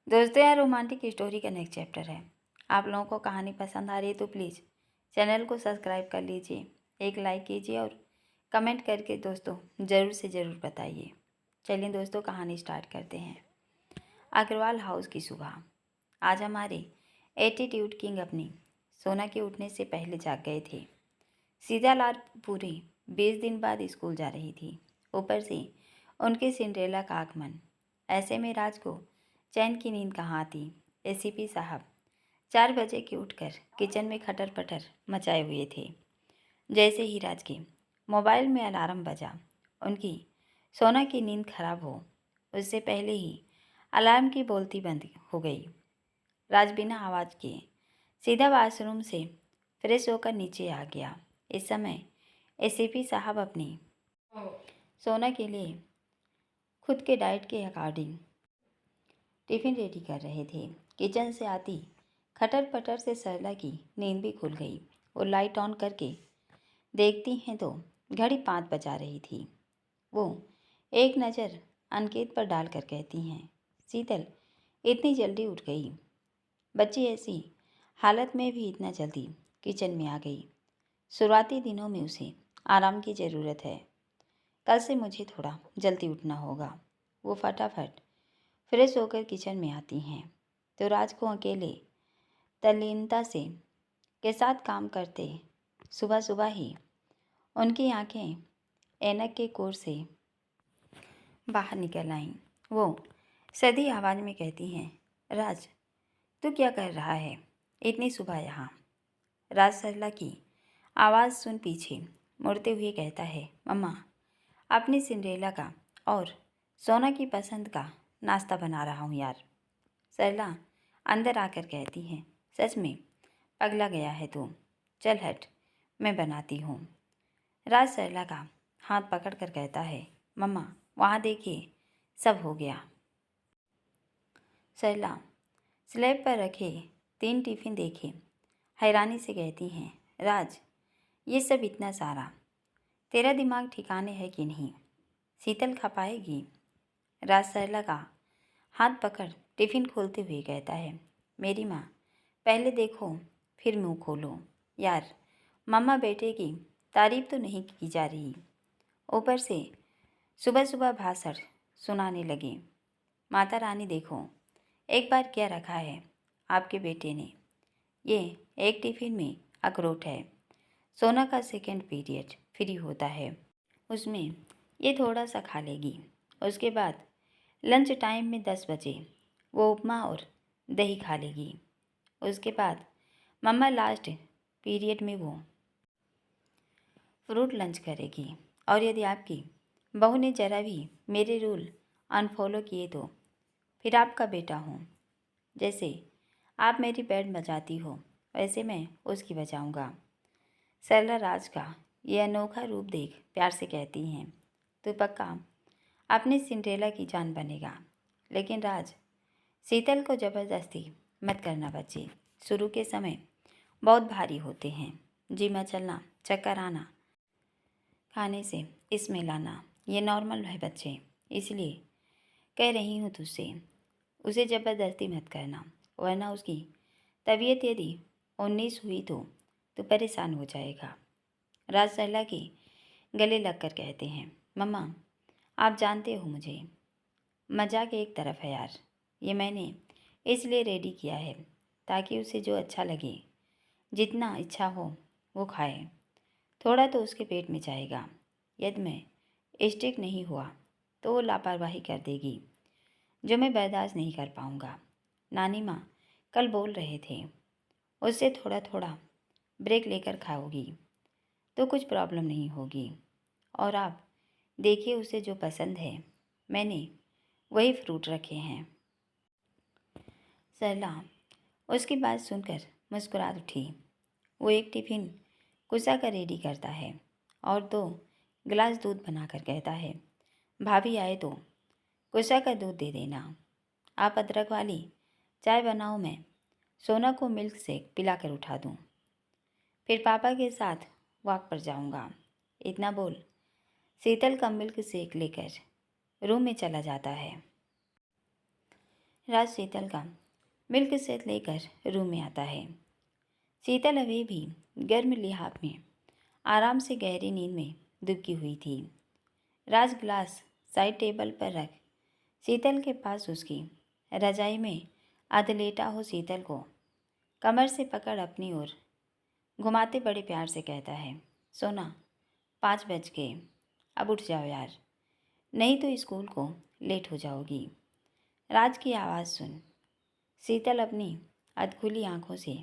दोस्तों, यह romantic story का नेक्स्ट चैप्टर है। आप लोगों को कहानी पसंद आ रही है तो प्लीज़ चैनल को सब्सक्राइब कर लीजिए, एक लाइक कीजिए और कमेंट करके दोस्तों ज़रूर से ज़रूर बताइए। चलिए दोस्तों, कहानी स्टार्ट करते हैं। अग्रवाल हाउस की सुबह। आज हमारे एटीट्यूड किंग अपनी सोना के उठने से पहले जाग गए थे। सीधा लाल पूरे 20 दिन बाद स्कूल जा रही थी। ऊपर से उनके सिंड्रेला का आगमन। ऐसे में राज को चैन की नींद कहाँ आती। एसीपी साहब 4 बजे के उठकर किचन में खटर पटर मचाए हुए थे। जैसे ही राज के मोबाइल में अलार्म बजा, उनकी सोना की नींद खराब हो उससे पहले ही अलार्म की बोलती बंद हो गई। राज बिना आवाज़ किए सीधा वॉशरूम से फ्रेश होकर नीचे आ गया। इस समय एसीपी साहब अपनी सोना के लिए खुद के डाइट के अकॉर्डिंग टिफ़िन रेडी कर रहे थे। किचन से आती खटर पटर से सरला की नींद भी खुल गई। वो लाइट ऑन करके देखती हैं तो घड़ी 5 बजा रही थी। वो एक नज़र अनिकेत पर डालकर कहती हैं, शीतल इतनी जल्दी उठ गई। बच्ची ऐसी हालत में भी इतना जल्दी किचन में आ गई। शुरुआती दिनों में उसे आराम की ज़रूरत है। कल से मुझे थोड़ा जल्दी उठना होगा। वो फटाफट फ्रेश होकर किचन में आती हैं तो राज को अकेले तल्लीनता से के साथ काम करते सुबह सुबह ही उनकी आंखें ऐनक के कोर से बाहर निकल आईं। वो सधी आवाज़ में कहती हैं, राज तू क्या कर रहा है इतनी सुबह यहाँ। राज सरला की आवाज़ सुन पीछे मुड़ते हुए कहता है, मम्मा अपनी सिंड्रेला का और सोना की पसंद का नाश्ता बना रहा हूँ यार। सरला अंदर आकर कहती है, सच में पगला गया है तू, चल हट मैं बनाती हूँ। राज सरला का हाथ पकड़कर कहता है, मम्मा वहाँ देखिए सब हो गया। सरला स्लैब पर रखे 3 टिफ़िन देखे हैरानी से कहती हैं, राज ये सब इतना सारा, तेरा दिमाग ठिकाने है कि नहीं, शीतल खा पाएगी। राज सरला का हाथ पकड़ टिफ़िन खोलते हुए कहता है, मेरी माँ पहले देखो फिर मुँह खोलो यार। मम्मा बेटे की तारीफ तो नहीं की जा रही, ऊपर से सुबह सुबह भाषण सुनाने लगे। माता रानी देखो एक बार क्या रखा है आपके बेटे ने। ये एक टिफ़िन में अखरोट है। सोना का सेकंड पीरियड फ्री होता है, उसमें ये थोड़ा सा खा लेगी। उसके बाद लंच टाइम में 10 बजे वो उपमा और दही खा लेगी। उसके बाद मम्मा लास्ट पीरियड में वो फ्रूट लंच करेगी। और यदि आपकी बहू ने ज़रा भी मेरे रूल अनफॉलो किए तो फिर आपका बेटा हूँ। जैसे आप मेरी बैंड बजाती हो वैसे मैं उसकी बजाऊँगा। सरला राज का ये अनोखा रूप देख प्यार से कहती हैं, तो पक्का अपनी सिंड्रेला की जान बनेगा। लेकिन राज शीतल को ज़बरदस्ती मत करना बच्चे, शुरू के समय बहुत भारी होते हैं। जी में चलना, चक्कर आना, खाने से इसमें लाना ये नॉर्मल है बच्चे, इसलिए कह रही हूँ तुझसे उसे ज़बरदस्ती मत करना, वरना उसकी तबीयत यदि 19 हुई तो परेशान हो जाएगा। राज सरला के गले लगकर कहते हैं, मम्मा आप जानते हो मुझे मजाक एक तरफ है यार, ये मैंने इसलिए रेडी किया है ताकि उसे जो अच्छा लगे जितना इच्छा हो वो खाए। थोड़ा तो उसके पेट में जाएगा। यदि मैं स्ट्रिक्ट नहीं हुआ तो वो लापरवाही कर देगी जो मैं बर्दाश्त नहीं कर पाऊँगा। नानी माँ कल बोल रहे थे उससे थोड़ा थोड़ा ब्रेक लेकर खाओगी तो कुछ प्रॉब्लम नहीं होगी। और आप देखिए उसे जो पसंद है, मैंने वही फ्रूट रखे हैं। सरला उसकी बात सुनकर मुस्कुरा उठी। वो एक टिफ़िन कुसा का रेडी करता है और 2 गिलास दूध बनाकर कहता है, भाभी आए तो कुसा का दूध दे देना। आप अदरक वाली चाय बनाओ, मैं सोना को मिल्क शेक पिलाकर उठा दूँ, फिर पापा के साथ वॉक पर जाऊँगा। इतना बोल शीतल का मिल्क शेक लेकर रूम में चला जाता है। राज शीतल का मिल्क शेक लेकर रूम में आता है। शीतल अभी भी गर्म लिहाफ में आराम से गहरी नींद में दुबकी हुई थी। राज ग्लास साइड टेबल पर रख शीतल के पास उसकी रजाई में अधलेटा हो शीतल को कमर से पकड़ अपनी ओर घुमाते बड़े प्यार से कहता है, सोना 5 बज गए, अब उठ जाओ यार, नहीं तो स्कूल को लेट हो जाओगी। राज की आवाज़ सुन शीतल अपनी अधखुली आंखों से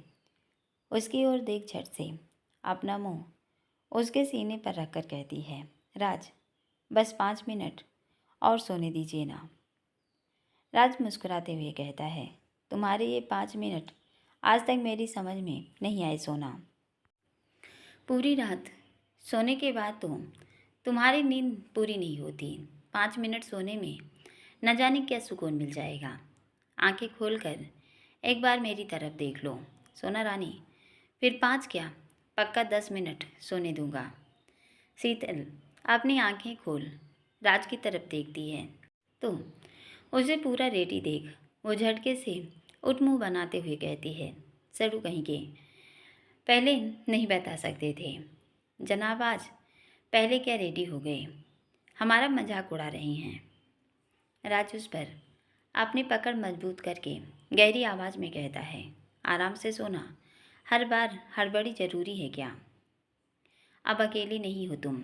उसकी ओर देख झट से अपना मुंह उसके सीने पर रखकर कहती है, राज बस 5 मिनट और सोने दीजिए ना। राज मुस्कुराते हुए कहता है, तुम्हारे ये 5 मिनट आज तक मेरी समझ में नहीं आए सोना। पूरी रात सोने के बाद तो तुम्हारी नींद पूरी नहीं होती। 5 मिनट सोने में न जाने क्या सुकून मिल जाएगा। आंखें खोलकर एक बार मेरी तरफ देख लो सोना रानी, फिर 5 क्या पक्का 10 मिनट सोने दूंगा। शीतल अपनी आंखें खोल राज की तरफ देखती है तो उसे पूरा रेडी देख वो झटके से उठ मुंह बनाते हुए कहती है, सड़ू कहीं के, पहले नहीं बता सकते थे जनाब, आज पहले क्या रेडी हो गए, हमारा मजाक उड़ा रही हैं। राज उस पर अपनी पकड़ मजबूत करके गहरी आवाज़ में कहता है, आराम से सोना, हर बार हड़बड़ी ज़रूरी है क्या? अब अकेली नहीं हो तुम,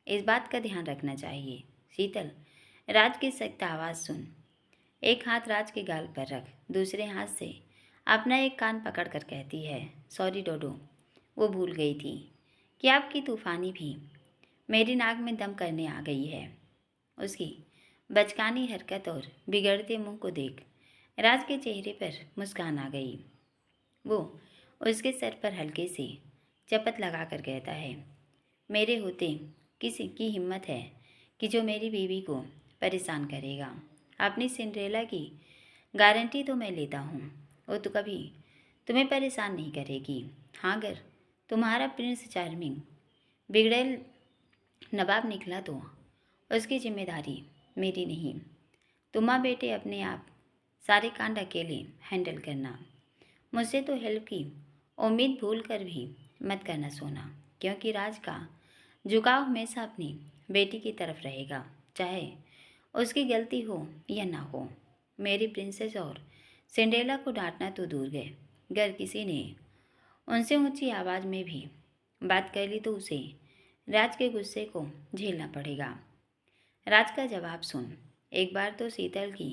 इस बात का ध्यान रखना चाहिए। शीतल राज की सख्त आवाज़ सुन, एक हाथ राज के गाल पर रख, दूसरे हाथ से अपना एक कान पकड़ कर कहती है, सॉरी डोडो, वो भूल गई थी कि आपकी तूफ़ानी भी मेरी नाक में दम करने आ गई है। उसकी बचकानी हरकत और बिगड़ते मुंह को देख राज के चेहरे पर मुस्कान आ गई। वो उसके सर पर हल्के से चपत लगाकर कहता है, मेरे होते किसी की हिम्मत है कि जो मेरी बीवी को परेशान करेगा। अपनी सिंड्रेला की गारंटी तो मैं लेता हूँ, वो तो कभी तुम्हें परेशान नहीं करेगी। हाँ, अगर तुम्हारा प्रिंस चार्मिंग बिगड़ेल नवाब निकला तो उसकी जिम्मेदारी मेरी नहीं। तुम्हा बेटे अपने आप सारे कांड अकेले हैंडल करना। मुझसे तो हेल्प की उम्मीद भूल कर भी मत करना सोना, क्योंकि राज का झुकाव हमेशा अपनी बेटी की तरफ रहेगा, चाहे उसकी गलती हो या ना हो। मेरी प्रिंसेस और सिंड्रेला को डांटना तो दूर गए, अगर किसी ने उनसे ऊंची आवाज़ में भी बात कर ली तो उसे राज के गुस्से को झेलना पड़ेगा। राज का जवाब सुन। एक बार तो शीतल की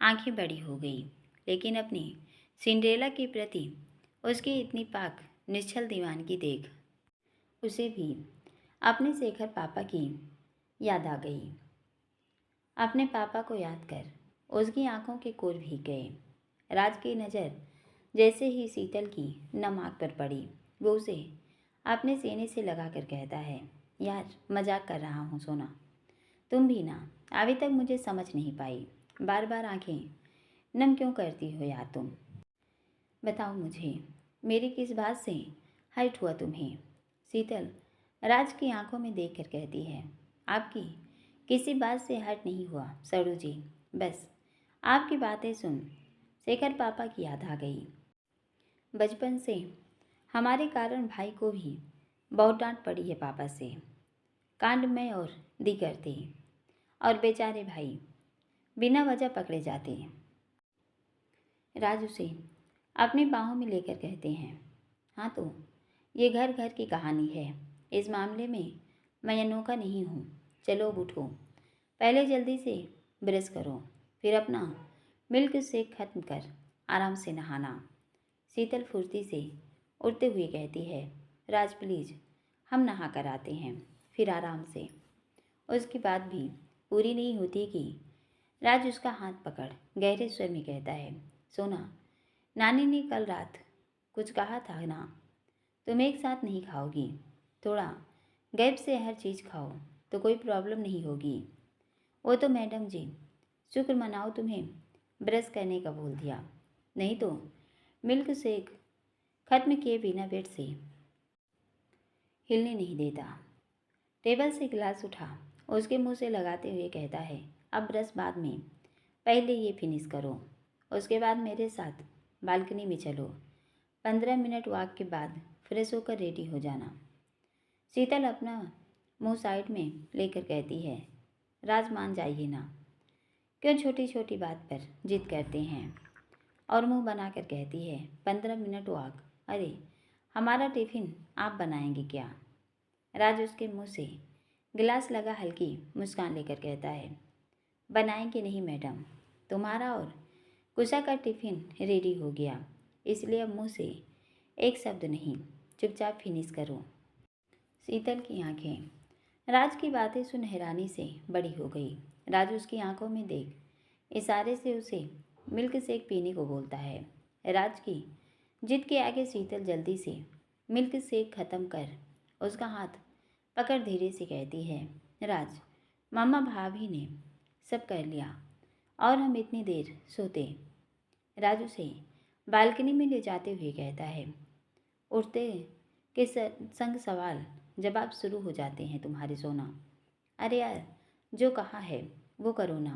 आंखें बड़ी हो गई, लेकिन अपनी सिंड्रेला के प्रति उसकी इतनी पाक निश्चल दीवानगी देख उसे भी अपने शेखर पापा की याद आ गई। अपने पापा को याद कर उसकी आंखों के कोर भीग गए। राज की नज़र जैसे ही शीतल की नम आँख पर पड़ी, वो उसे अपने सीने से लगाकर कहता है, यार मजाक कर रहा हूँ सोना, तुम भी ना अभी तक मुझे समझ नहीं पाई, बार बार आंखें नम क्यों करती हो यार तुम? बताओ मुझे, मेरी किस बात से हर्ट हुआ तुम्हें? शीतल राज की आंखों में देखकर कहती है, आपकी किसी बात से हर्ट नहीं हुआ सड़ू जी, बस आपकी बातें सुन शेखर पापा की याद आ गई। बचपन से हमारे कारण भाई को भी बहुत डांट पड़ी है पापा से, कांड में और दीगर थे, और बेचारे भाई बिना वजह पकड़े जाते हैं। राज उसे अपनी बाहों में लेकर कहते हैं, हाँ तो ये घर घर की कहानी है, इस मामले में मैं अनोखा नहीं हूँ। चलो अब उठो, पहले जल्दी से ब्रश करो, फिर अपना मिल्क शेक खत्म कर आराम से नहाना। शीतल फुर्ती से उठते हुए कहती है, राज प्लीज़ हम नहा कर आते हैं, फिर आराम से। उसकी बात भी पूरी नहीं होती कि राज उसका हाथ पकड़ गहरे स्वर में कहता है, सोना, नानी ने कल रात कुछ कहा था ना, तुम एक साथ नहीं खाओगी, थोड़ा गैप से हर चीज़ खाओ तो कोई प्रॉब्लम नहीं होगी। वो तो मैडम जी शुक्र मनाओ तुम्हें ब्रश करने का बोल दिया, नहीं तो मिल्क शेक खत्म किए बिना बेड से हिलने नहीं देता। टेबल से गिलास उठा उसके मुंह से लगाते हुए कहता है, अब ब्रश बाद में, पहले ये फिनिश करो। उसके बाद मेरे साथ बालकनी में चलो। 15 मिनट वॉक के बाद फ्रेश होकर रेडी हो जाना। शीतल अपना मुंह साइड में लेकर कहती है, राज मान जाइए ना, क्यों छोटी छोटी बात पर जिद करते हैं। और मुंह बनाकर कहती है, 15 मिनट वॉक, अरे हमारा टिफ़िन आप बनाएंगे क्या। राज उसके मुंह से गिलास लगा हल्की मुस्कान लेकर कहता है, बनाएंगे नहीं मैडम, तुम्हारा और कुशा का टिफ़िन रेडी हो गया, इसलिए अब मुंह से एक शब्द नहीं, चुपचाप फिनिश करो। शीतल की आंखें राज की बातें सुन हैरानी से बड़ी हो गई। राज उसकी आंखों में देख इशारे से उसे मिल्क शेक पीने को बोलता है। राज की जिद के आगे शीतल जल्दी से मिल्क शेक ख़त्म कर उसका हाथ पकड़ धीरे से कहती है, राज मामा भाभी ने सब कर लिया और हम इतनी देर सोते। राज उसे बालकनी में ले जाते हुए कहता है, उठते के संग सवाल जवाब शुरू हो जाते हैं तुम्हारे सोना। अरे यार, जो कहा है वो करो ना,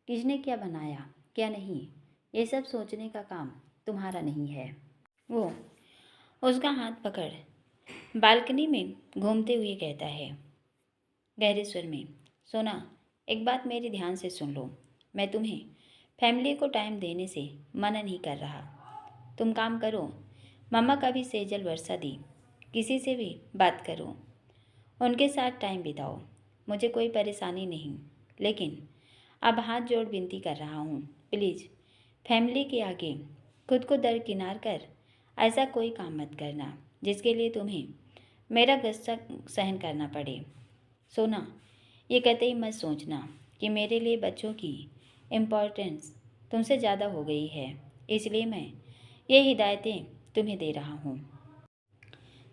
किसने क्या बनाया क्या नहीं, ये सब सोचने का काम तुम्हारा नहीं है। वो उसका हाथ पकड़ बालकनी में घूमते हुए कहता है गहरे स्वर में, सोना एक बात मेरी ध्यान से सुन लो, मैं तुम्हें फैमिली को टाइम देने से मना नहीं कर रहा। तुम काम करो, मम्मा का भी सेजल वर्षा दी, किसी से भी बात करो, उनके साथ टाइम बिताओ, मुझे कोई परेशानी नहीं, लेकिन अब हाथ जोड़ विनती कर रहा हूँ, प्लीज़ फैमिली के आगे खुद को दरकिनार कर ऐसा कोई काम मत करना जिसके लिए तुम्हें मेरा गुस्सा सहन करना पड़े। सोना, ये कतई मत सोचना कि मेरे लिए बच्चों की इम्पोर्टेंस तुमसे ज़्यादा हो गई है, इसलिए मैं ये हिदायतें तुम्हें दे रहा हूँ।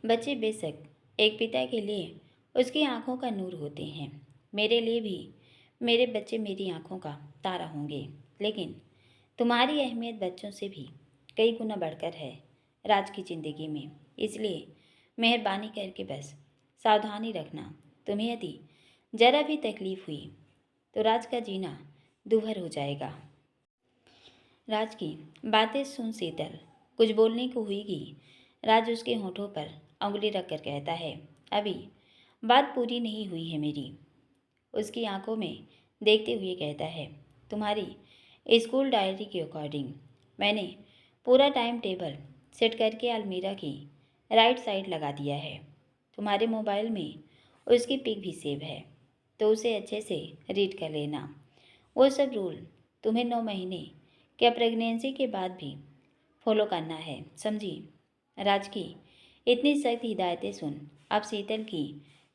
बच्चे बेशक एक पिता के लिए उसकी आंखों का नूर होते हैं, मेरे लिए भी मेरे बच्चे मेरी आंखों का तारा होंगे, लेकिन तुम्हारी अहमियत बच्चों से भी कई गुना बढ़कर है राज की ज़िंदगी में, इसलिए मेहरबानी करके बस सावधानी रखना। तुम्हें यदि ज़रा भी तकलीफ़ हुई तो राज का जीना दूभर हो जाएगा। राज की बातें सुन शीतल कुछ बोलने को हुई कि राज उसके होठों पर उंगली रखकर कहता है, अभी बात पूरी नहीं हुई है मेरी। उसकी आंखों में देखते हुए कहता है, तुम्हारी स्कूल डायरी के अकॉर्डिंग मैंने पूरा टाइम टेबल सेट करके अलमीरा की राइट साइड लगा दिया है। तुम्हारे मोबाइल में उसकी पिक भी सेव है, तो उसे अच्छे से रीड कर लेना। वो सब रूल तुम्हें 9 महीने क्या प्रेगनेंसी के बाद भी फॉलो करना है, समझी। राज की इतनी सख्त हिदायतें सुन अब शीतल की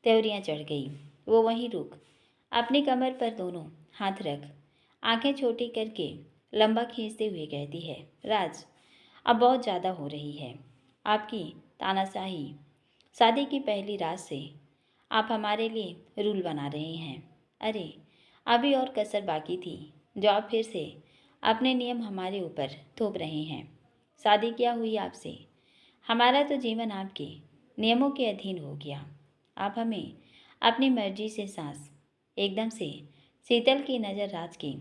त्योरियाँ चढ़ गई। वो वहीं रुक अपनी कमर पर दोनों हाथ रख आंखें छोटी करके लंबा खींचते हुए कहती है, राज अब बहुत ज़्यादा हो रही है आपकी तानाशाही। शादी की पहली रात से आप हमारे लिए रूल बना रहे हैं। अरे अभी और कसर बाकी थी जो आप फिर से अपने नियम हमारे ऊपर थोप रहे हैं। शादी क्या हुई आपसे, हमारा तो जीवन आपके नियमों के अधीन हो गया। आप हमें अपनी मर्जी से सांस। एकदम से शीतल की नज़र राज के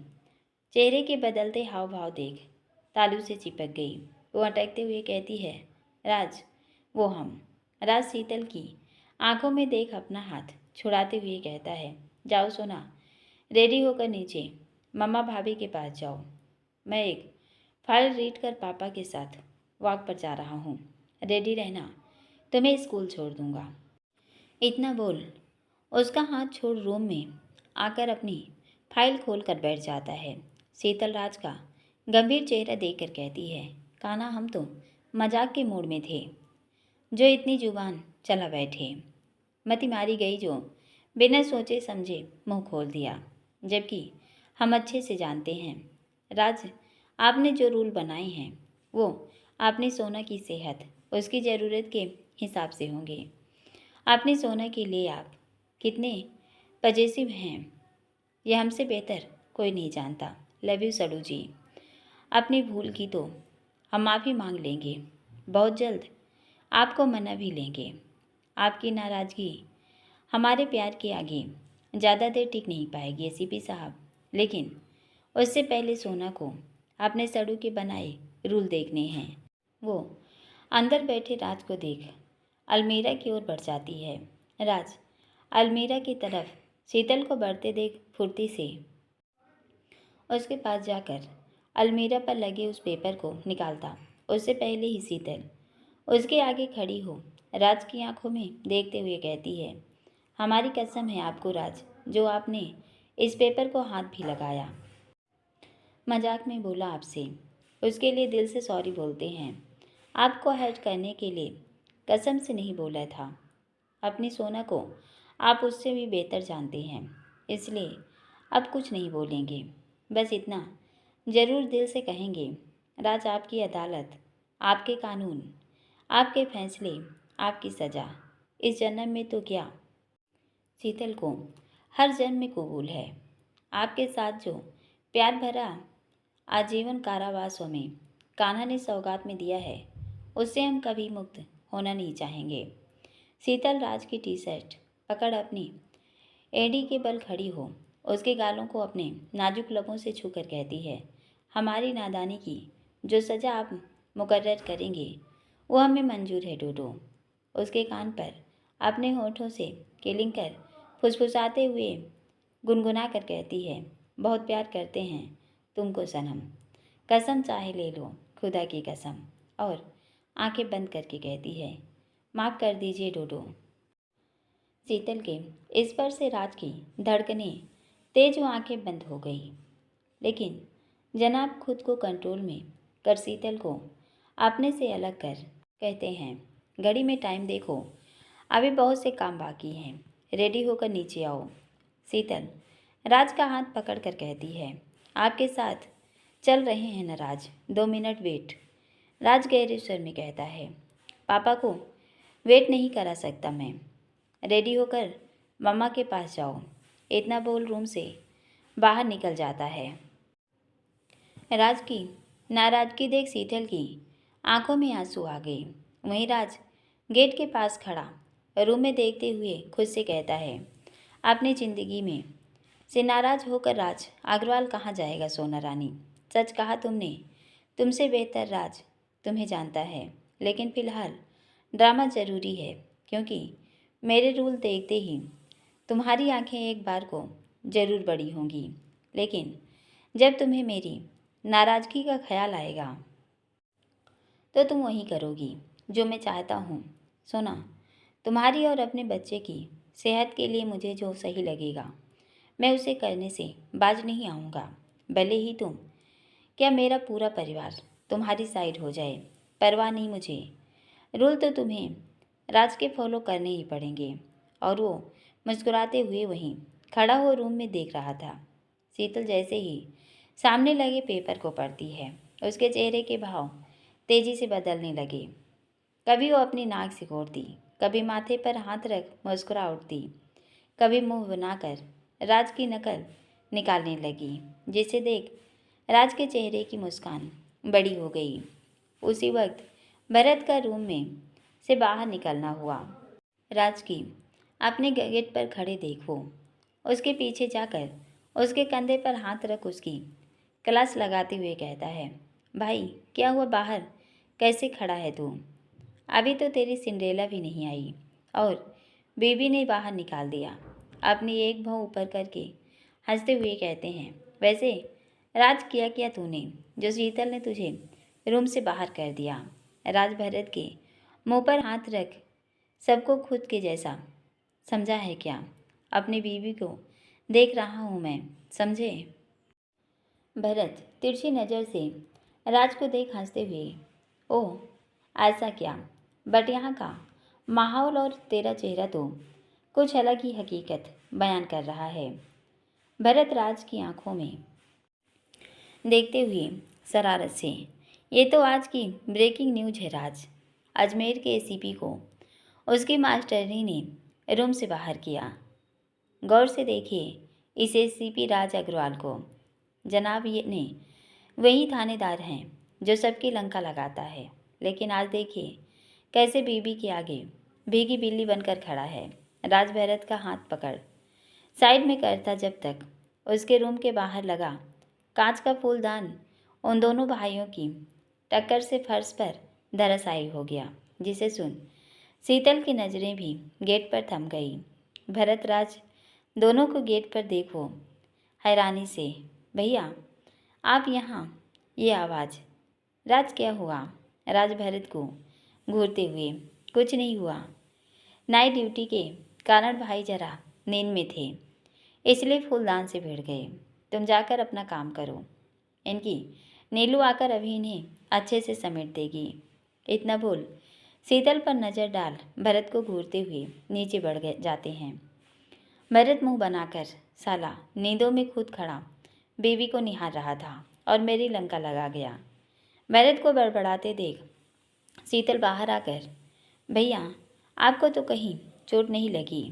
चेहरे के बदलते हाव भाव देख तालू से चिपक गई। वो अटकते हुए कहती है, राज वो हम। राज शीतल की आंखों में देख अपना हाथ छुड़ाते हुए कहता है, जाओ सोना, रेडी होकर नीचे मम्मा भाभी के पास जाओ, मैं एक फाइल रीड कर पापा के साथ वॉक पर जा रहा हूँ, रेडी रहना, तुम्हें स्कूल छोड़ दूँगा। इतना बोल उसका हाथ छोड़ रूम में आकर अपनी फाइल खोल कर बैठ जाता है। शीतल राज का गंभीर चेहरा देखकर कहती है, कान्हा हम तो मजाक के मूड में थे, जो इतनी जुबान चला बैठे। मती मारी गई जो बिना सोचे समझे मुंह खोल दिया, जबकि हम अच्छे से जानते हैं राज आपने जो रूल बनाए हैं वो अपनी सोना की सेहत उसकी ज़रूरत के हिसाब से होंगे। अपनी सोना के लिए आप कितने पजेसिव हैं यह हमसे बेहतर कोई नहीं जानता। लव यू सड़ू जी। अपनी भूल की तो हम माफ़ी मांग लेंगे, बहुत जल्द आपको मना भी लेंगे। आपकी नाराज़गी हमारे प्यार के आगे ज़्यादा देर टिक नहीं पाएगी एसीपी साहब, लेकिन उससे पहले सोना को अपने सड़ू के बनाए रूल देखने हैं। वो अंदर बैठे राज को देख अलमीरा की ओर बढ़ जाती है। राज अलमीरा की तरफ शीतल को बढ़ते देख फुर्ती से उसके पास जाकर अलमीरा पर लगे उस पेपर को निकालता। उससे पहले ही शीतल उसके आगे खड़ी हो राज की आंखों में देखते हुए कहती है, हमारी कसम है आपको राज, जो आपने इस पेपर को हाथ भी लगाया। मजाक में बोला आपसे, उसके लिए दिल से सॉरी बोलते हैं। आपको हर्ट करने के लिए कसम से नहीं बोला था। अपनी सोना को आप उससे भी बेहतर जानते हैं, इसलिए अब कुछ नहीं बोलेंगे। बस इतना ज़रूर दिल से कहेंगे, राज आपकी अदालत, आपके कानून, आपके फैसले, आपकी सज़ा इस जन्म में तो क्या, शीतल को हर जन्म में कबूल है। आपके साथ जो प्यार भरा आजीवन कारावास हमें कान्हा ने सौगात में दिया है, उससे हम कभी मुक्त होना नहीं चाहेंगे। शीतल राज की टी शर्ट पकड़ अपनी एड़ी के बल खड़ी हो उसके गालों को अपने नाजुक लबों से छूकर कहती है, हमारी नादानी की जो सज़ा आप मुकर्रर करेंगे वो हमें मंजूर है डोडो। उसके कान पर अपने होठों से केलिंग कर फुसफुसाते हुए गुनगुना कर कहती है, बहुत प्यार करते हैं तुमको सनम, कसम चाहे ले लो खुदा की कसम। और आंखें बंद करके कहती है, माफ़ कर दीजिए डोडो। शीतल के इस पर से राज की धड़कनें तेज वो आंखें बंद हो गई, लेकिन जनाब खुद को कंट्रोल में कर शीतल को अपने से अलग कर कहते हैं, घड़ी में टाइम देखो, अभी बहुत से काम बाकी हैं, रेडी होकर नीचे आओ। शीतल राज का हाथ पकड़ कर कहती है, आपके साथ चल रहे हैं न राज, 2 मिनट वेट। राज गहरे स्वर में कहता है, पापा को वेट नहीं करा सकता मैं, रेडी होकर मम्मा के पास जाओ। इतना बोल रूम से बाहर निकल जाता है। राज की नाराजगी देख शीतल की आंखों में आंसू आ गए। वहीं राज गेट के पास खड़ा रूम में देखते हुए खुद से कहता है, अपनी ज़िंदगी में से नाराज होकर राज अग्रवाल कहाँ जाएगा सोना रानी। सच कहा तुमने, तुमसे बेहतर राज तुम्हें जानता है, लेकिन फ़िलहाल ड्रामा ज़रूरी है, क्योंकि मेरे रूल देखते ही तुम्हारी आंखें एक बार को ज़रूर बड़ी होंगी, लेकिन जब तुम्हें मेरी नाराज़गी का ख्याल आएगा तो तुम वही करोगी जो मैं चाहता हूँ। सोना, तुम्हारी और अपने बच्चे की सेहत के लिए मुझे जो सही लगेगा मैं उसे करने से बाज नहीं आऊँगा, भले ही तुम क्या मेरा पूरा परिवार तुम्हारी साइड हो जाए, परवाह नहीं मुझे। रूल तो तुम्हें राज के फॉलो करने ही पड़ेंगे। और वो मुस्कुराते हुए वहीं खड़ा हो रूम में देख रहा था। शीतल जैसे ही सामने लगे पेपर को पढ़ती है, उसके चेहरे के भाव तेजी से बदलने लगे। कभी वो अपनी नाक सिकोड़ती, कभी माथे पर हाथ रख मुस्कुरा उठती, कभी मुंह बनाकर राज की नकल निकालने लगी, जिसे देख राज के चेहरे की मुस्कान बड़ी हो गई। उसी वक्त भरत का रूम में से बाहर निकलना हुआ। राज की अपने गेट पर खड़े देखो, उसके पीछे जाकर उसके कंधे पर हाथ रख उसकी क्लास लगाते हुए कहता है, भाई क्या हुआ, बाहर कैसे खड़ा है तू? अभी तो तेरी सिंड्रेला भी नहीं आई और बीबी ने बाहर निकाल दिया। अपनी एक भौं ऊपर करके हंसते हुए कहते हैं, वैसे राज किया क्या तूने जो शीतल ने तुझे रूम से बाहर कर दिया? राज भरत के मुंह पर हाथ रख सबको खुद के जैसा समझा है क्या? अपनी बीवी को देख रहा हूँ मैं, समझे? भरत तिरछी नज़र से राज को देख हंसते हुए, ओह ऐसा क्या, बट यहाँ का माहौल और तेरा चेहरा तो कुछ अलग ही हकीकत बयान कर रहा है। भरत राज की आंखों में देखते हुए शरारत से, ये तो आज की ब्रेकिंग न्यूज है राज, अजमेर के एसीपी को उसकी मास्टरनी ने रूम से बाहर किया। गौर से देखिए इस एसीपी राज अग्रवाल को, जनाब ये ने वही थानेदार हैं जो सबकी लंका लगाता है, लेकिन आज देखिए कैसे बीबी के आगे भीगी बिल्ली बनकर खड़ा है। राज भरत का हाथ पकड़ साइड में करता जब तक उसके रूम के बाहर लगा कांच का फूलदान उन दोनों भाइयों की टक्कर से फर्श पर धराशायी हो गया, जिसे सुन शीतल की नज़रें भी गेट पर थम गई। भरत राज दोनों को गेट पर देखो हैरानी से। भैया आप यहाँ? ये आवाज़। राज क्या हुआ? राज भरत को घूरते हुए, कुछ नहीं हुआ। नाइट ड्यूटी के कारण भाई जरा नींद में थे, इसलिए फूलदान से भिड़ गए। तुम जाकर अपना काम करो। इनकी नीलू आकर अभी इन्हें अच्छे से समेट देगी। इतना बोल शीतल पर नज़र डाल भरत को घूरते हुए नीचे बढ़ गए जाते हैं। भरत मुंह बनाकर साला नींदों में खुद खड़ा बीवी को निहार रहा था और मेरी लंका लगा गया। भरत को बड़बड़ाते देख शीतल बाहर आकर, भैया आपको तो कहीं चोट नहीं लगी?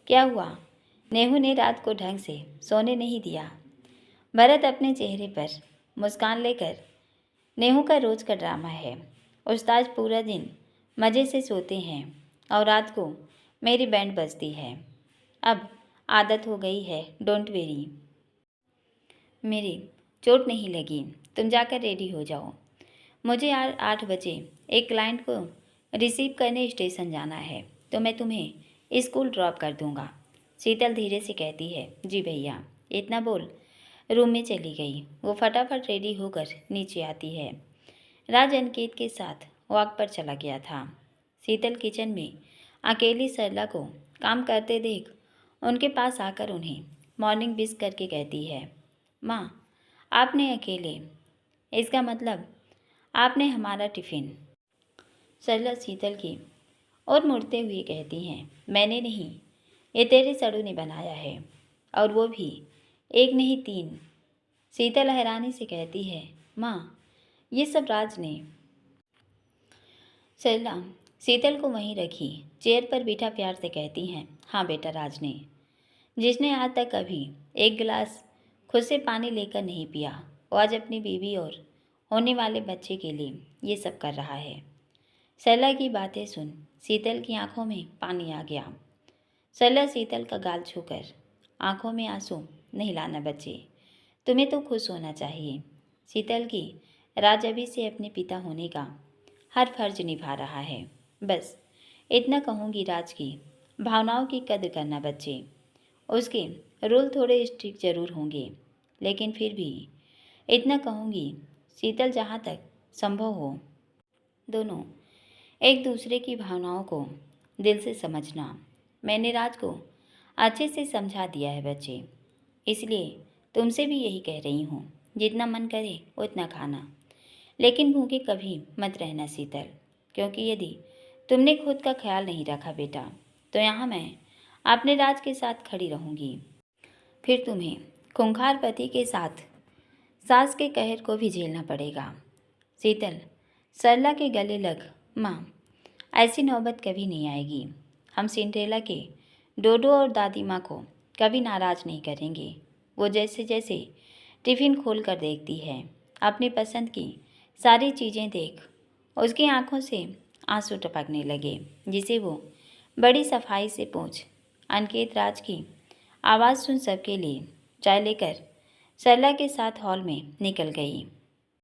क्या हुआ? नेहू ने रात को ढंग से सोने नहीं दिया। भरत अपने चेहरे पर मुस्कान लेकर, नेहू का रोज़ का ड्रामा है। उस्ताद पूरा दिन मज़े से सोते हैं और रात को मेरी बैंड बजती है। अब आदत हो गई है, डोंट वेरी। मेरी चोट नहीं लगी, तुम जाकर रेडी हो जाओ। मुझे 8 बजे एक क्लाइंट को रिसीव करने स्टेशन जाना है, तो मैं तुम्हें स्कूल ड्रॉप कर दूंगा। शीतल धीरे से कहती है, जी भैया। इतना बोल रूम में चली गई। वो फटाफट रेडी होकर नीचे आती है। राज अंकित के साथ वॉक पर चला गया था। शीतल किचन में अकेली सरला को काम करते देख उनके पास आकर उन्हें मॉर्निंग विश करके कहती है, माँ आपने अकेले, इसका मतलब आपने हमारा टिफ़िन। सरला शीतल की और मुड़ते हुए कहती हैं, मैंने नहीं, ये तेरे सड़ू ने बनाया है, और वो भी एक नहीं 3। शीतल हैरानी से कहती है, माँ ये सब राज ने। सरला शीतल को वहीं रखी चेयर पर बिठा प्यार से कहती हैं, हाँ बेटा राज ने, जिसने आज तक कभी एक गिलास खुद से पानी लेकर नहीं पिया, वो आज अपनी बीवी और होने वाले बच्चे के लिए ये सब कर रहा है। सरला की बातें सुन शीतल की आंखों में पानी आ गया। सरला शीतल का गाल छूकर, आंखों में आंसू नहीं लाना बच्चे, तुम्हें तो खुश होना चाहिए। शीतल की राज अभी से अपने पिता होने का हर फर्ज निभा रहा है। बस इतना कहूँगी, राज की भावनाओं की कद्र करना बच्चे। उसके रूल थोड़े स्ट्रिक्ट जरूर होंगे, लेकिन फिर भी इतना कहूँगी, शीतल जहाँ तक संभव हो दोनों एक दूसरे की भावनाओं को दिल से समझना। मैंने राज को अच्छे से समझा दिया है बच्चे, इसलिए तुमसे भी यही कह रही हूँ, जितना मन करे उतना खाना, लेकिन भूखे कभी मत रहना शीतल, क्योंकि यदि तुमने खुद का ख्याल नहीं रखा बेटा, तो यहाँ मैं अपने राज के साथ खड़ी रहूँगी। फिर तुम्हें खूंखार पति के साथ सास के कहर को भी झेलना पड़ेगा। शीतल सरला के गले लग, माँ ऐसी नौबत कभी नहीं आएगी। हम सिंड्रेला के डोडो और दादी माँ को कभी नाराज़ नहीं करेंगे। वो जैसे जैसे टिफ़िन खोल कर देखती है, अपनी पसंद की सारी चीज़ें देख उसकी आंखों से आंसू टपकने लगे, जिसे वो बड़ी सफाई से पोंछ अंकित राज की आवाज़ सुन सबके लिए चाय लेकर सरला के साथ हॉल में निकल गई।